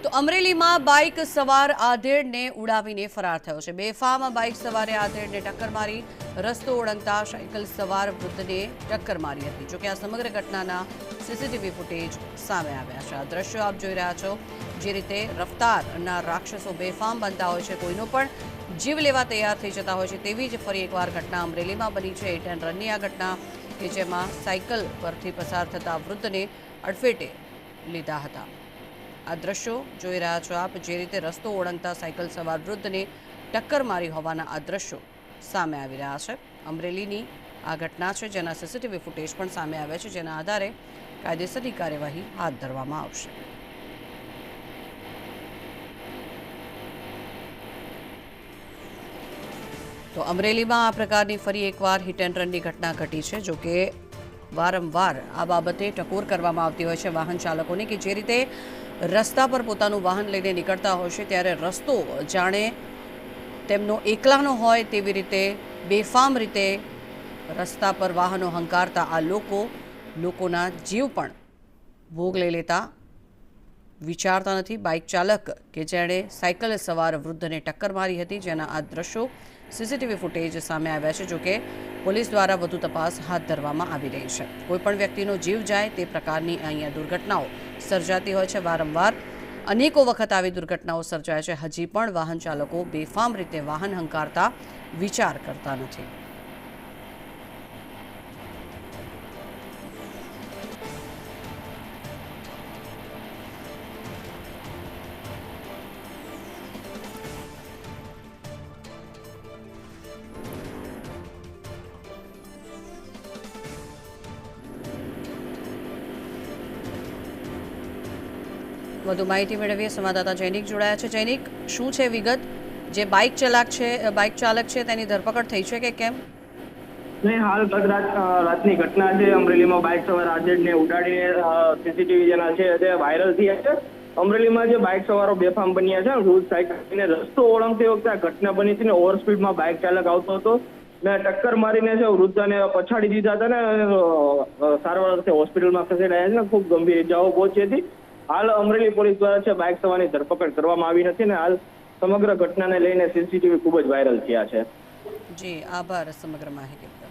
તો અમરેલીમાં બાઇક સવાર આધેડને ઉડાવીને ફરાર થયો છે। બેફામ બાઇક સવારે આધેડને ટક્કર મારી રસ્તો ઓળંગતા સાયકલ સવાર વૃદ્ધને ટક્કર મારી હતી। જોકે આ સમગ્ર ઘટનાના સીસીટીવી ફૂટેજ સામે આવ્યા છે। આ દ્રશ્યો આપ જોઈ રહ્યા છો। જે રીતે રફતારના રાક્ષસો બેફામ બનતા હોય છે, કોઈનો પણ જીવ લેવા તૈયાર થઈ જતા હોય છે, તેવી જ ફરી એકવાર ઘટના અમરેલીમાં બની છે। હિટ એન્ડ રનની આ ઘટના કે જેમાં સાયકલ પરથી પસાર થતા વૃદ્ધને અડફેટે લીધા હતા। આ દ્રશ્યો જોઈ રહ્યા છો આપ। જે રીતે રસ્તો ઓળંગતા સાયકલ સવાર વૃદ્ધને ટક્કર મારી હોવાના આ દ્રશ્યો સામે આવી રહ્યા છે। અમરેલીની આ ઘટના છે, જેના સીસીટીવી ફૂટેજ પણ સામે આવ્યા છે, જેના આધારે કાયદેસરની કાર્યવાહી હાથ ધરવામાં આવશે। તો અમરેલીમાં આ પ્રકારની ફરી એકવાર હિટ એન્ડ રનની ઘટના ઘટી છે। જો કે વારંવાર આ બાબતે ટકોર કરવામાં આવતી હોય છે વાહન ચાલકોને, કે જે રીતે રસ્તા પર પોતાનું વાહન લઈને નીકળતા હોય છે ત્યારે રસ્તો જાણે તેમનો એકલાનો હોય તેવી રીતે બેફામ રીતે રસ્તા પર વાહનો હંકારતા આ લોકોના જીવ પણ ભોગ લઈ લેતા વિચારતા નથી। બાઇક ચાલક કે જેણે સાયકલ સવાર વૃદ્ધને ટક્કર મારી હતી, જેના આ દ્રશ્યો સીસીટીવી ફૂટેજ સામે આવ્યા છે। જોકે પોલીસ દ્વારા વધુ તપાસ હાથ ધરવામાં આવી રહી છે। કોઈપણ વ્યક્તિનો જીવ જાય તે પ્રકારની અહીંયા દુર્ઘટનાઓ સર્જાતી હોય છે। વારંવાર અનેકો વખત આવી દુર્ઘટનાઓ સર્જાય છે। હજી પણ વાહન ચાલકો બેફામ રીતે વાહન હંકારતા વિચાર કરતા નથી। વધુ માહિતી મેળવીએ સંવાદદાતા જૈનિક જોડાયા છે। જૈનિક, શું છે વિગત? જે બાઇક ચાલક છે તેની ધરપકડ થઈ છે કે કેમ? નહીં, હાલ રાતની ઘટના છે। અમરેલીમાં બાઇક સવાર આધેડને ઉડાડીને સીસીટીવી જેના છે તે વાયરલ થયા છે। અમરેલીમાં જે બાઇક સવારો બેફામ બન્યા છે, રોજ સાયકલ રસ્તો ઓળંગતી વખતે આ ઘટના બની હતી ને ઓવર સ્પીડમાં બાઇક ચાલક આવતો હતો ને ટક્કર મારીને છે વૃદ્ધને પછાડી દીધા હતા ને સારવાર અર્થે હોસ્પિટલમાં ખસેડાયા છે ને ખૂબ ગંભીર ઇજાઓ પહોંચી હતી। હાલ અમરેલી પોલીસ દ્વારા છે બાઇક સવારની ધરપકડ કરવામાં આવી નથી ને હાલ સમગ્ર ઘટનાને લઈને સીસીટીવી ખૂબ જ વાયરલ થયા છે। જી, આભાર સમગ્ર માહિતી.